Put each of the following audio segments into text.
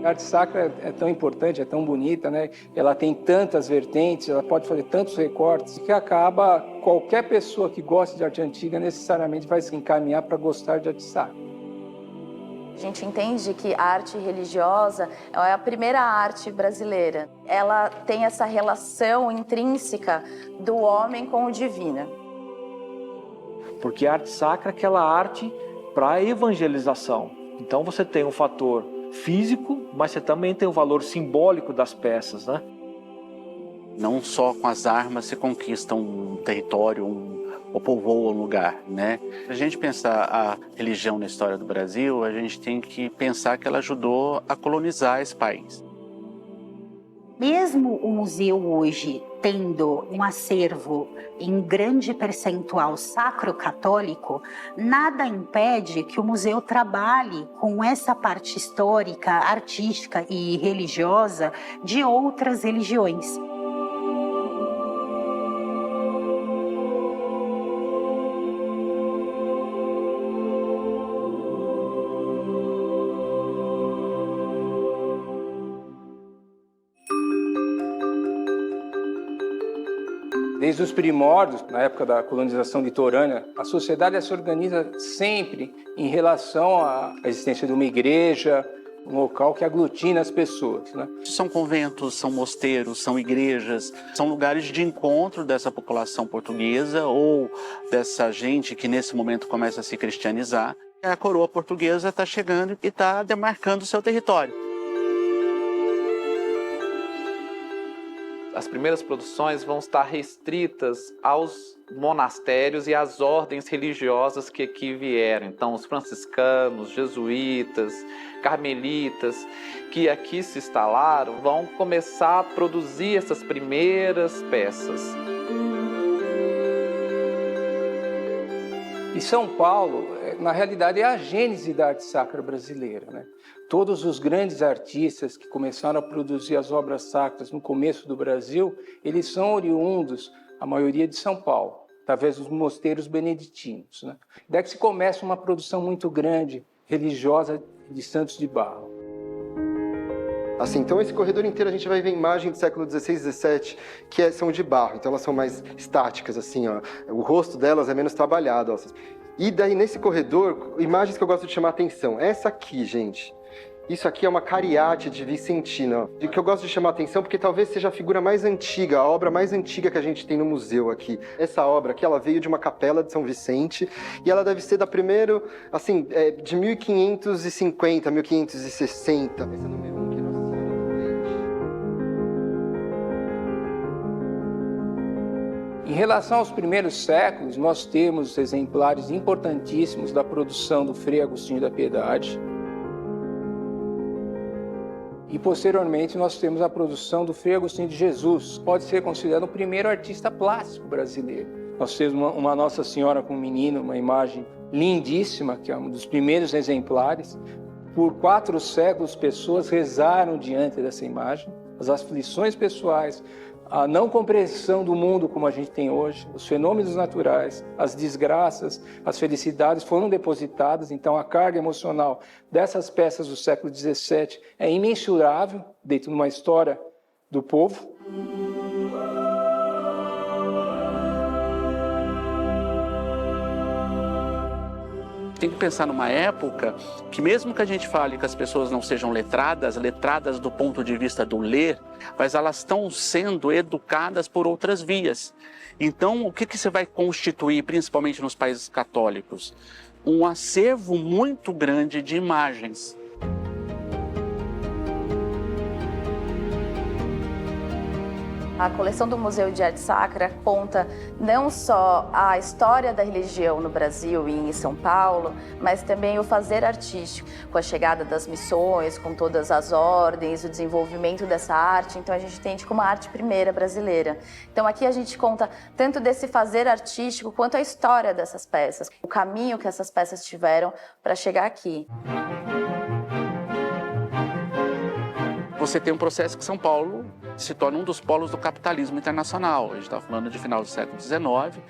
A arte sacra é tão importante, é tão bonita, né? Ela tem tantas vertentes, ela pode fazer tantos recortes, que acaba qualquer pessoa que gosta de arte antiga necessariamente vai se encaminhar para gostar de arte sacra. A gente entende que a arte religiosa é a primeira arte brasileira. Ela tem essa relação intrínseca do homem com o divino. Porque a arte sacra é aquela arte para a evangelização. Então você tem um fator físico, mas você também tem o valor simbólico das peças, né? Não só com as armas se conquista um território, ou povoa um lugar, né? Se a gente pensar a religião na história do Brasil, a gente tem que pensar que ela ajudou a colonizar esse país. Mesmo o museu hoje tendo um acervo em grande percentual sacro-católico, nada impede que o museu trabalhe com essa parte histórica, artística e religiosa de outras religiões. Desde os primórdios, na época da colonização litorânea, a sociedade se organiza sempre em relação à existência de uma igreja, um local que aglutina as pessoas, né? São conventos, são mosteiros, são igrejas, são lugares de encontro dessa população portuguesa ou dessa gente que nesse momento começa a se cristianizar. A coroa portuguesa está chegando e está demarcando o seu território. As primeiras produções vão estar restritas aos monastérios e às ordens religiosas que aqui vieram. Então, os franciscanos, jesuítas, carmelitas, que aqui se instalaram, vão começar a produzir essas primeiras peças. E São Paulo, na realidade, é a gênese da arte sacra brasileira, né? Todos os grandes artistas que começaram a produzir as obras sacras no começo do Brasil, eles são oriundos, a maioria de São Paulo, através dos mosteiros beneditinos, né? Daí que se começa uma produção muito grande, religiosa, de santos de barro. Assim, então esse corredor inteiro a gente vai ver imagens do século XVI e XVII que são de barro, então elas são mais estáticas, assim, ó. O rosto delas é menos trabalhado, ó. E daí nesse corredor, imagens que eu gosto de chamar a atenção. Essa aqui, gente. Isso aqui é uma cariátide de Vicentina, de que eu gosto de chamar a atenção porque talvez seja a figura mais antiga, a obra mais antiga que a gente tem no museu aqui. Essa obra aqui, ela veio de uma capela de São Vicente e ela deve ser da primeira, assim, de 1550, 1560. Esse é o número 1 que Nossa Senhora Em relação aos primeiros séculos, nós temos exemplares importantíssimos da produção do Frei Agostinho da Piedade. E, posteriormente, nós temos a produção do Frei Agostinho de Jesus. Pode ser considerado o primeiro artista plástico brasileiro. Nós temos uma Nossa Senhora com um menino, uma imagem lindíssima, que é um dos primeiros exemplares. Por 4 séculos, pessoas rezaram diante dessa imagem. As aflições pessoais, a não compreensão do mundo como a gente tem hoje, os fenômenos naturais, as desgraças, as felicidades foram depositadas, então a carga emocional dessas peças do século XVII é imensurável dentro de uma história do povo. Tem que pensar numa época que mesmo que a gente fale que as pessoas não sejam letradas do ponto de vista do ler, mas elas estão sendo educadas por outras vias. Então, o que você vai constituir, principalmente nos países católicos? Um acervo muito grande de imagens. A coleção do Museu de Arte Sacra conta não só a história da religião no Brasil e em São Paulo, mas também o fazer artístico, com a chegada das missões, com todas as ordens, o desenvolvimento dessa arte. Então a gente entende como a arte primeira brasileira. Então aqui a gente conta tanto desse fazer artístico quanto a história dessas peças, o caminho que essas peças tiveram para chegar aqui. Você tem um processo que São Paulo se torna um dos polos do capitalismo internacional. A gente está falando de final do século XIX,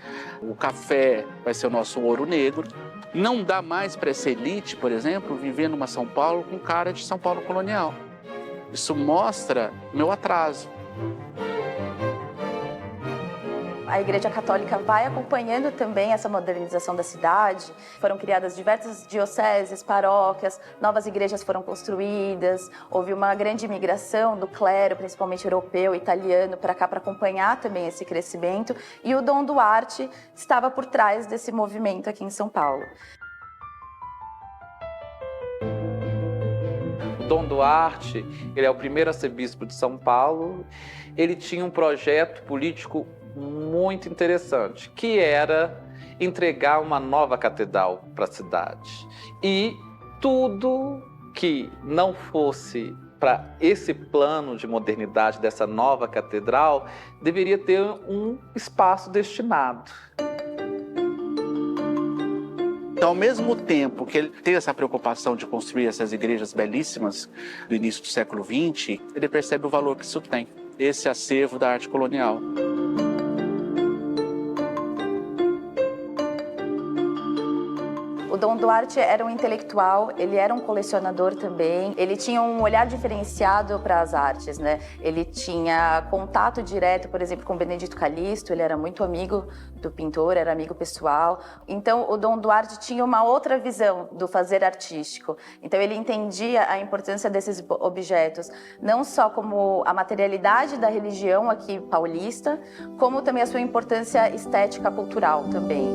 o café vai ser o nosso ouro negro. Não dá mais para essa elite, por exemplo, viver numa São Paulo com cara de São Paulo colonial. Isso mostra meu atraso. A Igreja Católica vai acompanhando também essa modernização da cidade. Foram criadas diversas dioceses, paróquias, novas igrejas foram construídas. Houve uma grande migração do clero, principalmente europeu, italiano, para cá para acompanhar também esse crescimento. E o Dom Duarte estava por trás desse movimento aqui em São Paulo. Dom Duarte, ele é o primeiro arcebispo de São Paulo. Ele tinha um projeto político muito interessante, que era entregar uma nova catedral para a cidade. E tudo que não fosse para esse plano de modernidade dessa nova catedral deveria ter um espaço destinado. Então, ao mesmo tempo que ele tem essa preocupação de construir essas igrejas belíssimas do início do século XX, ele percebe o valor que isso tem, esse acervo da arte colonial. O Dom Duarte era um intelectual, ele era um colecionador também, ele tinha um olhar diferenciado para as artes, né? Ele tinha contato direto, por exemplo, com Benedito Calixto, ele era muito amigo do pintor, era amigo pessoal. Então, o Dom Duarte tinha uma outra visão do fazer artístico. Então, ele entendia a importância desses objetos, não só como a materialidade da religião aqui paulista, como também a sua importância estética cultural também.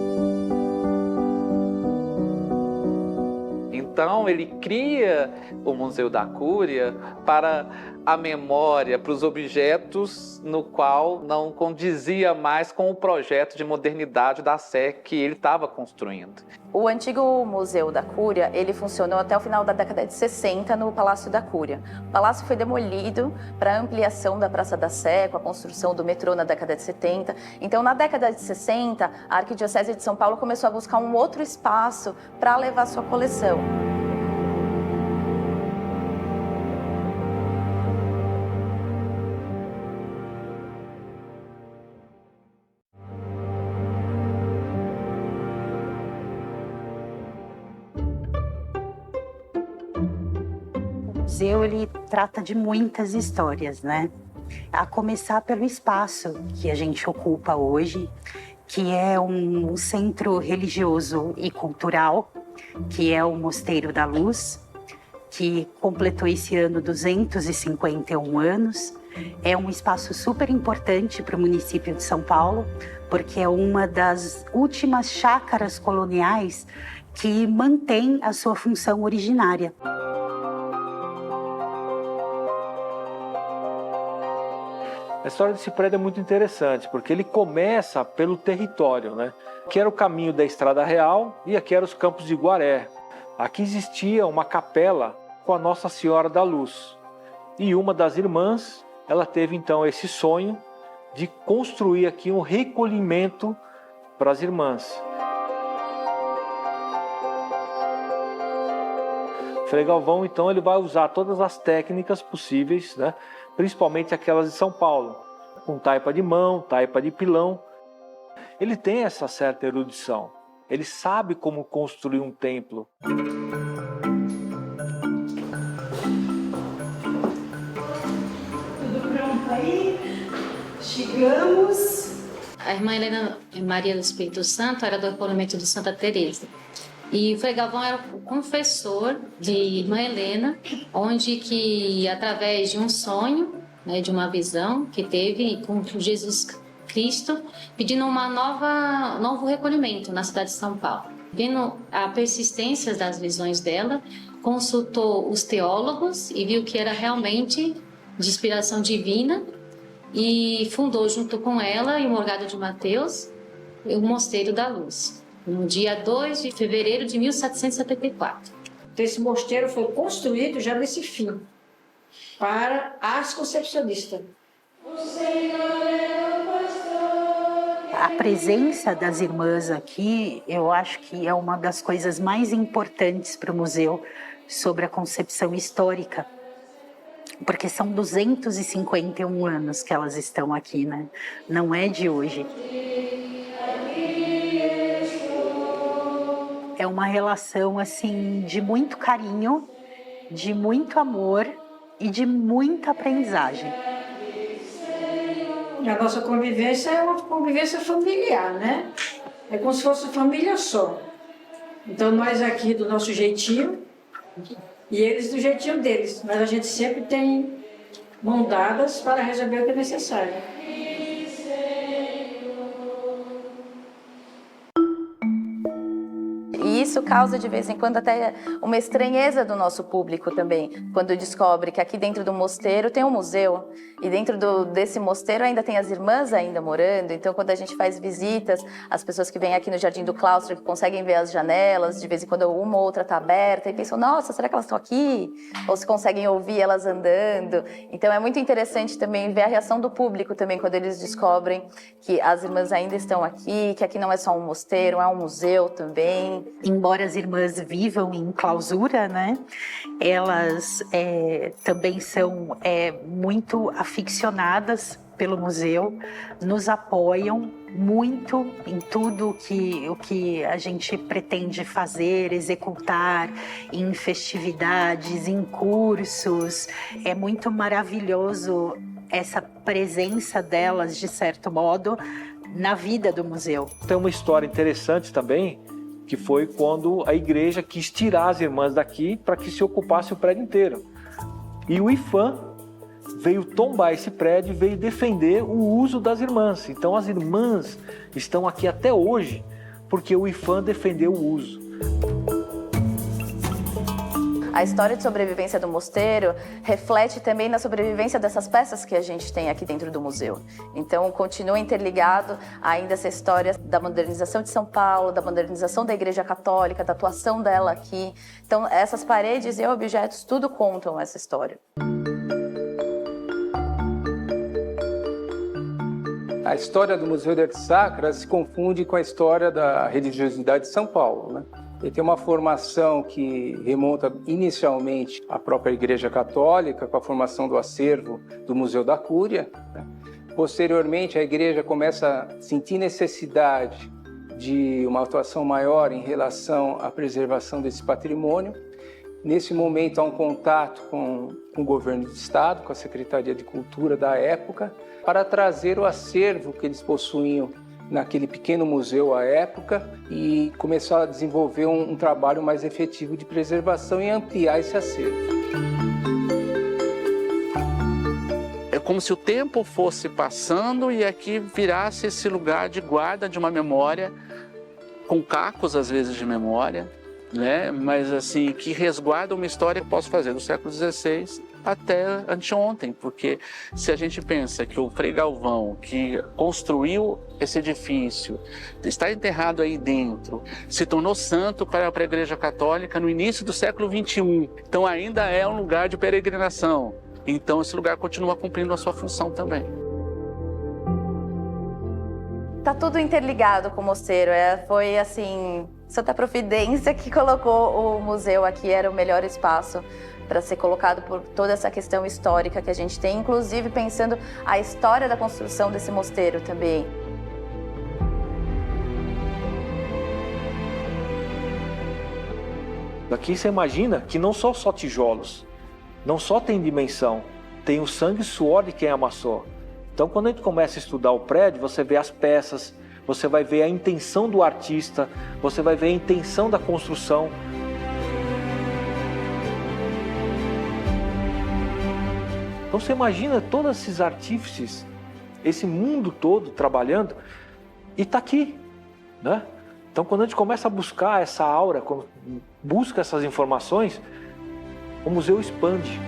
Então, ele cria o Museu da Cúria para a memória, para os objetos no qual não condizia mais com o projeto de modernidade da Sé que ele estava construindo. O antigo Museu da Cúria, ele funcionou até o final da década de 60 no Palácio da Cúria. O palácio foi demolido para a ampliação da Praça da Sé, com a construção do metrô na década de 70. Então, na década de 60, a Arquidiocese de São Paulo começou a buscar um outro espaço para levar sua coleção. O museu, ele trata de muitas histórias, né? A começar pelo espaço que a gente ocupa hoje, que é um centro religioso e cultural, que é o Mosteiro da Luz, que completou esse ano 251 anos. É um espaço super importante para o município de São Paulo, porque é uma das últimas chácaras coloniais que mantém a sua função originária. A história desse prédio é muito interessante, porque ele começa pelo território, né? Aqui era o caminho da Estrada Real e aqui eram os Campos de Guaré. Aqui existia uma capela com a Nossa Senhora da Luz. E uma das irmãs, ela teve então esse sonho de construir aqui um recolhimento para as irmãs. Frei Galvão, então, ele vai usar todas as técnicas possíveis, né? Principalmente aquelas de São Paulo, com taipa de mão, taipa de pilão. Ele tem essa certa erudição, ele sabe como construir um templo. Tudo pronto aí? Chegamos. A irmã Helena Maria do Espírito Santo era do recolhimento de Santa Teresa. E o Frei Galvão era o confessor de Irmã Helena, onde que, através de um sonho, né, de uma visão que teve com Jesus Cristo, pedindo um novo recolhimento na cidade de São Paulo. Vendo a persistência das visões dela, consultou os teólogos e viu que era realmente de inspiração divina e fundou junto com ela, em Morgado de Mateus, o Mosteiro da Luz, no dia 2 de fevereiro de 1774. Esse mosteiro foi construído já nesse fim, para as concepcionistas. A presença das irmãs aqui, eu acho que é uma das coisas mais importantes para o museu sobre a concepção histórica, porque são 251 anos que elas estão aqui, né? Não é de hoje. É uma relação assim de muito carinho, de muito amor e de muita aprendizagem. A nossa convivência é uma convivência familiar, né? É como se fosse família só. Então nós aqui do nosso jeitinho e eles do jeitinho deles. Mas a gente sempre tem mãos dadas para resolver o que é necessário. E isso causa de vez em quando até uma estranheza do nosso público também, quando descobre que aqui dentro do mosteiro tem um museu e dentro desse mosteiro ainda tem as irmãs ainda morando. Então quando a gente faz visitas, as pessoas que vêm aqui no Jardim do Claustro que conseguem ver as janelas, de vez em quando uma ou outra está aberta e pensam, nossa, será que elas estão aqui? Ou se conseguem ouvir elas andando. Então é muito interessante também ver a reação do público também quando eles descobrem que as irmãs ainda estão aqui, que aqui não é só um mosteiro, é um museu também. Embora as irmãs vivam em clausura, né, elas também são muito aficionadas pelo museu, nos apoiam muito em tudo o que a gente pretende fazer, executar em festividades, em cursos. É muito maravilhoso essa presença delas, de certo modo, na vida do museu. Tem uma história interessante também, que foi quando a igreja quis tirar as irmãs daqui para que se ocupasse o prédio inteiro. E o IPHAN veio tombar esse prédio e veio defender o uso das irmãs. Então as irmãs estão aqui até hoje porque o IPHAN defendeu o uso. A história de sobrevivência do mosteiro reflete também na sobrevivência dessas peças que a gente tem aqui dentro do museu. Então, continua interligado ainda essa história da modernização de São Paulo, da modernização da Igreja Católica, da atuação dela aqui. Então, essas paredes e objetos, tudo contam essa história. A história do Museu de Arte Sacra se confunde com a história da religiosidade de São Paulo, né? Ele tem uma formação que remonta inicialmente à própria Igreja Católica, com a formação do acervo do Museu da Cúria, né? Posteriormente, a Igreja começa a sentir necessidade de uma atuação maior em relação à preservação desse patrimônio. Nesse momento, há um contato com o governo do Estado, com a Secretaria de Cultura da época, para trazer o acervo que eles possuíam naquele pequeno museu à época e começar a desenvolver um trabalho mais efetivo de preservação e ampliar esse acervo. É como se o tempo fosse passando e aqui virasse esse lugar de guarda de uma memória, com cacos às vezes de memória, né? Mas assim, que resguarda uma história que posso fazer do século XVI até anteontem, porque se a gente pensa que o Frei Galvão, que construiu esse edifício, está enterrado aí dentro, se tornou santo para a Igreja Católica no início do século XXI, então ainda é um lugar de peregrinação, então esse lugar continua cumprindo a sua função também. Tá tudo interligado com o mosteiro, foi assim, Santa Providência que colocou o museu aqui, era o melhor espaço para ser colocado por toda essa questão histórica que a gente tem, inclusive pensando a história da construção desse mosteiro também. Aqui você imagina que não são só tijolos, não só tem dimensão, tem o sangue e suor de quem amassou. Então quando a gente começa a estudar o prédio, você vê as peças, você vai ver a intenção do artista, você vai ver a intenção da construção. Então você imagina todos esses artífices, esse mundo todo trabalhando e está aqui, né? Então quando a gente começa a buscar essa aura, quando busca essas informações, o museu expande.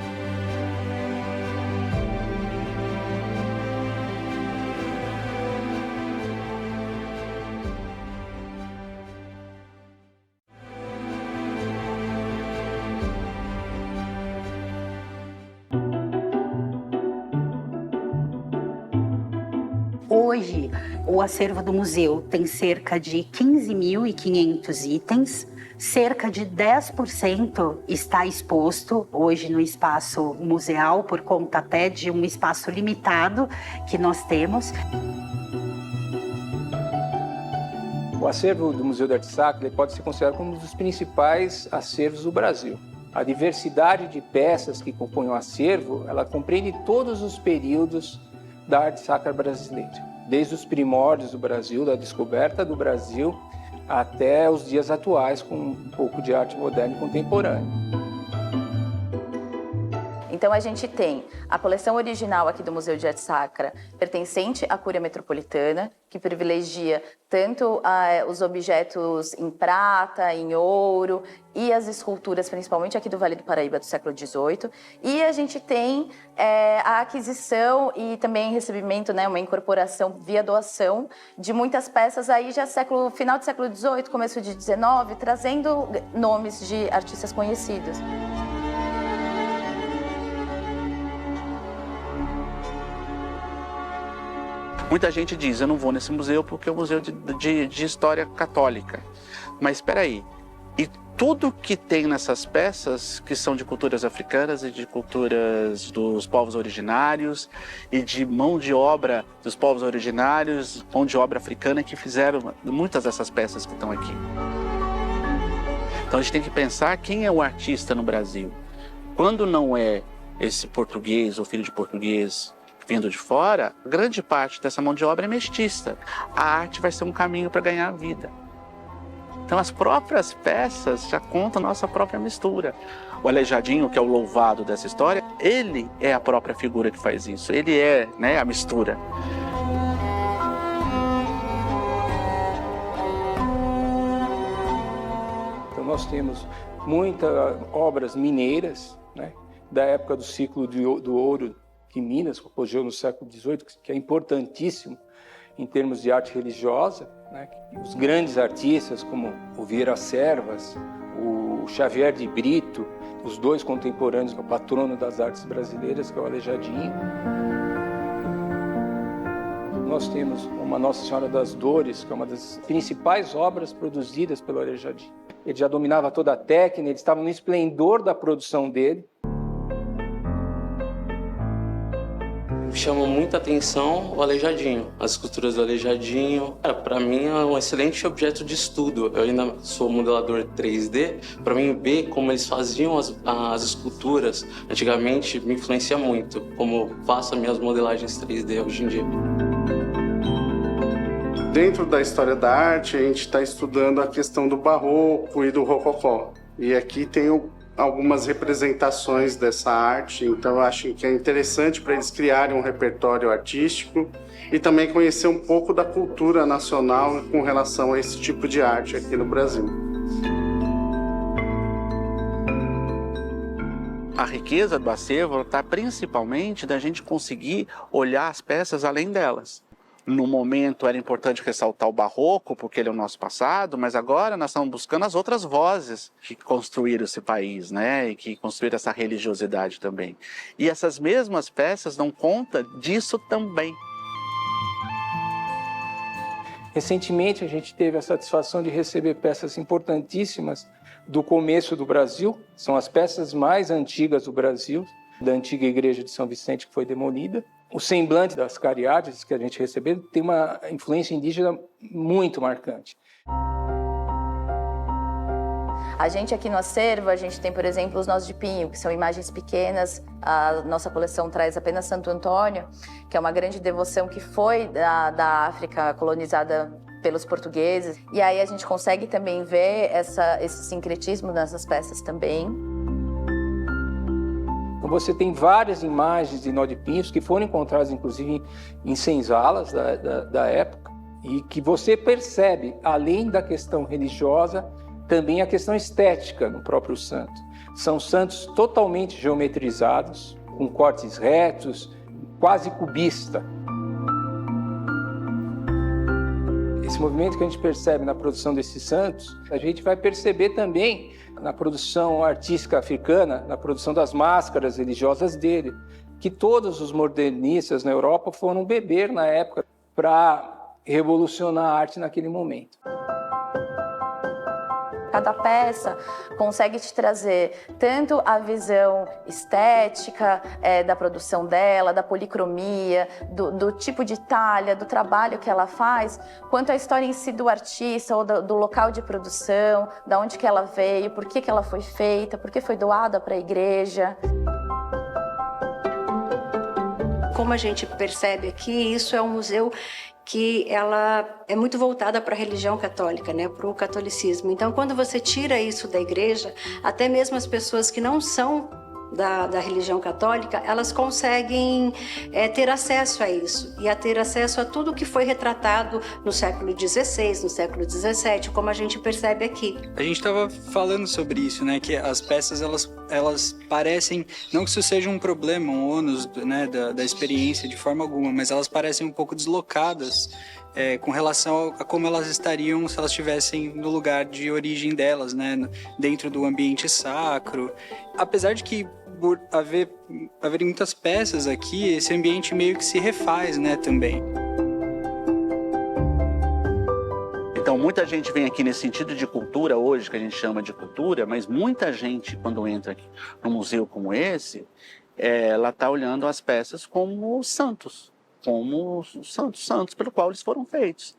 Hoje, o acervo do museu tem cerca de 15.500 itens, cerca de 10% está exposto hoje no espaço museal, por conta até de um espaço limitado que nós temos. O acervo do Museu de Arte Sacra pode ser considerado como um dos principais acervos do Brasil. A diversidade de peças que compõem o acervo, ela compreende todos os períodos da arte sacra brasileira, desde os primórdios do Brasil, da descoberta do Brasil, até os dias atuais, com um pouco de arte moderna e contemporânea. Então a gente tem a coleção original aqui do Museu de Arte Sacra, pertencente à Cúria Metropolitana, que privilegia tanto os objetos em prata, em ouro e as esculturas, principalmente aqui do Vale do Paraíba do século XVIII. E a gente tem a aquisição e também recebimento, né, uma incorporação via doação de muitas peças aí já final do século XVIII, começo de XIX, trazendo nomes de artistas conhecidos. Muita gente diz, eu não vou nesse museu porque é um museu de história católica. Mas espera aí, e tudo que tem nessas peças, que são de culturas africanas e de culturas dos povos originários e de mão de obra dos povos originários, mão de obra africana, que fizeram muitas dessas peças que estão aqui. Então a gente tem que pensar quem é o artista no Brasil. Quando não é esse português ou filho de português vindo de fora, grande parte dessa mão de obra é mestiça. A arte vai ser um caminho para ganhar a vida. Então as próprias peças já contam a nossa própria mistura. O Aleijadinho, que é o louvado dessa história, ele é a própria figura que faz isso. Ele é, né, a mistura. Então nós temos muitas obras mineiras, né, da época do ciclo do ouro de Minas, que ocorreu no século XVIII, que é importantíssimo em termos de arte religiosa, né? Os grandes artistas como o Vieira Servas, o Xavier de Brito, os dois contemporâneos, o patrono das artes brasileiras, que é o Aleijadinho. Nós temos uma Nossa Senhora das Dores, que é uma das principais obras produzidas pelo Aleijadinho. Ele já dominava toda a técnica, ele estava no esplendor da produção dele. Chama muita atenção o Aleijadinho, as esculturas do Aleijadinho. Para mim é um excelente objeto de estudo. Eu ainda sou modelador 3D, para mim ver como eles faziam as esculturas antigamente me influencia muito, como eu faço as minhas modelagens 3D hoje em dia. Dentro da história da arte, a gente está estudando a questão do barroco e do rococó. E aqui tem algumas representações dessa arte, então eu acho que é interessante para eles criarem um repertório artístico e também conhecer um pouco da cultura nacional com relação a esse tipo de arte aqui no Brasil. A riqueza do acervo está principalmente da gente conseguir olhar as peças além delas. No momento era importante ressaltar o barroco, porque ele é o nosso passado, mas agora nós estamos buscando as outras vozes que construíram esse país, né? E que construíram essa religiosidade também. E essas mesmas peças dão conta disso também. Recentemente a gente teve a satisfação de receber peças importantíssimas do começo do Brasil. São as peças mais antigas do Brasil, da antiga igreja de São Vicente, que foi demolida. O semblante das cariátides que a gente recebeu tem uma influência indígena muito marcante. A gente aqui no acervo, a gente tem, por exemplo, os nós de pinho, que são imagens pequenas. A nossa coleção traz apenas Santo Antônio, que é uma grande devoção que foi da África colonizada pelos portugueses. E aí a gente consegue também ver esse sincretismo nessas peças também. Então você tem várias imagens de nó de pinhos que foram encontradas, inclusive, em senzalas da época, e que você percebe, além da questão religiosa, também a questão estética no próprio santo. São santos totalmente geometrizados, com cortes retos, quase cubista. Esse movimento que a gente percebe na produção desses santos, a gente vai perceber também na produção artística africana, na produção das máscaras religiosas dele, que todos os modernistas na Europa foram beber na época para revolucionar a arte naquele momento. cada peça consegue te trazer tanto a visão estética da produção dela, da policromia, do tipo de talha, do trabalho que ela faz, quanto a história em si do artista ou do local de produção, da onde que ela veio, por que ela foi feita, por que foi doada para a igreja. Como a gente percebe aqui, isso é um museu que ela é muito voltada para a religião católica, né, para o catolicismo. Então, quando você tira isso da igreja, até mesmo as pessoas que não são da religião católica, elas conseguem ter acesso a isso e a ter acesso a tudo que foi retratado no século XVI, no século XVII, como a gente percebe aqui. A gente estava falando sobre isso, né? Que as peças elas parecem, não que isso seja um problema, um ônus, né, da experiência de forma alguma, mas elas parecem um pouco deslocadas com relação a como elas estariam se elas estivessem no lugar de origem delas, né? Dentro do ambiente sacro. Apesar de que por haverem muitas peças aqui, esse ambiente meio que se refaz, né, também. Então, muita gente vem aqui nesse sentido de cultura hoje, que a gente chama de cultura, mas muita gente, quando entra aqui num museu como esse, ela está olhando as peças como santos pelo qual eles foram feitos.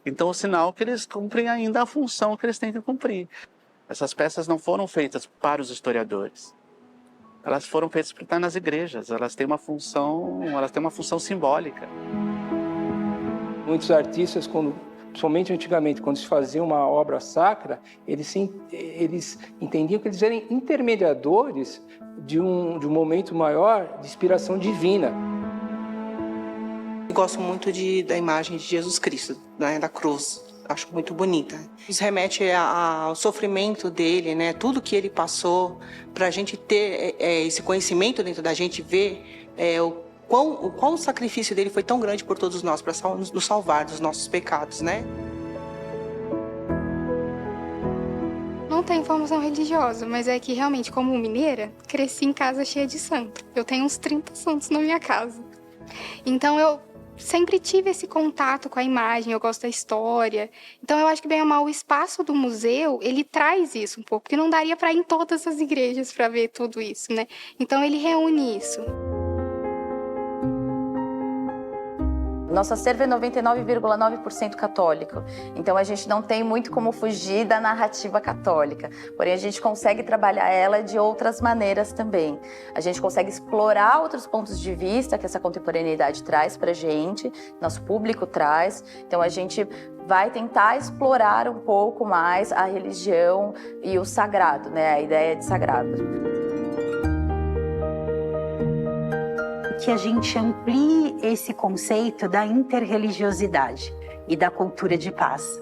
Então, o sinal que eles cumprem ainda a função que eles têm que cumprir. Essas peças não foram feitas para os historiadores. Elas foram feitas para estar nas igrejas, elas têm uma função simbólica. Muitos artistas, somente antigamente, quando se fazia uma obra sacra, eles entendiam que eles eram intermediadores de um momento maior de inspiração divina. Eu gosto muito da imagem de Jesus Cristo, né, da cruz. Acho muito bonita. Isso remete ao sofrimento dele, né? Tudo que ele passou, para a gente ter esse conhecimento dentro da gente, ver o quão o sacrifício dele foi tão grande por todos nós, para nos salvar dos nossos pecados, né? Não tem formação religiosa, mas é que realmente, como mineira, cresci em casa cheia de santo. Eu tenho uns 30 santos na minha casa. Então eu sempre tive esse contato com a imagem, eu gosto da história. Então eu acho que, bem ou mal, o espaço do museu, ele traz isso um pouco, porque não daria para ir em todas as igrejas para ver tudo isso, né? Então ele reúne isso. Nosso acervo é 99,9% católico, então a gente não tem muito como fugir da narrativa católica, porém a gente consegue trabalhar ela de outras maneiras também. A gente consegue explorar outros pontos de vista que essa contemporaneidade traz pra gente, nosso público traz, então a gente vai tentar explorar um pouco mais a religião e o sagrado, né? A ideia de sagrado. Que a gente amplie esse conceito da interreligiosidade e da cultura de paz.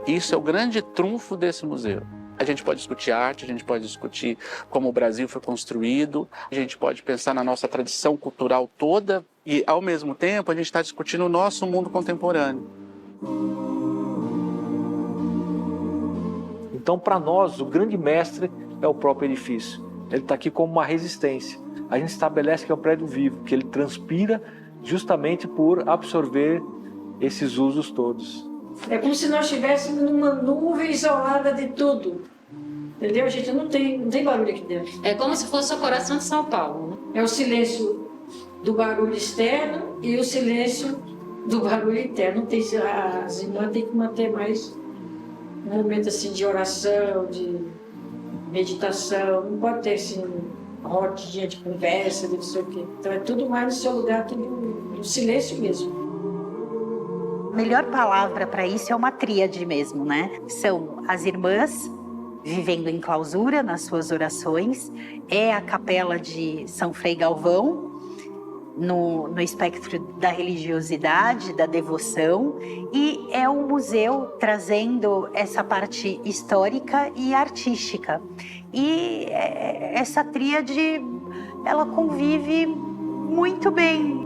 Isso é o grande trunfo desse museu. A gente pode discutir arte, a gente pode discutir como o Brasil foi construído, a gente pode pensar na nossa tradição cultural toda e, ao mesmo tempo, a gente está discutindo o nosso mundo contemporâneo. Então, para nós, o grande mestre é o próprio edifício. Ele está aqui como uma resistência. A gente estabelece que é um prédio vivo, que ele transpira justamente por absorver esses usos todos. É como se nós estivéssemos numa nuvem isolada de tudo. Entendeu? A gente não tem barulho aqui dentro. É como se fosse o coração de São Paulo. É o silêncio do barulho externo e o silêncio do barulho interno. As irmãs têm que manter mais um momento assim, de oração, de meditação. Não pode ter assim, rodinha de conversa, de não sei o quê. Então é tudo mais no seu lugar, tudo no silêncio mesmo. A melhor palavra para isso é uma tríade mesmo, né? São as irmãs vivendo em clausura nas suas orações, é a capela de São Frei Galvão, no espectro da religiosidade, da devoção, e é um museu trazendo essa parte histórica e artística. E essa tríade, ela convive muito bem.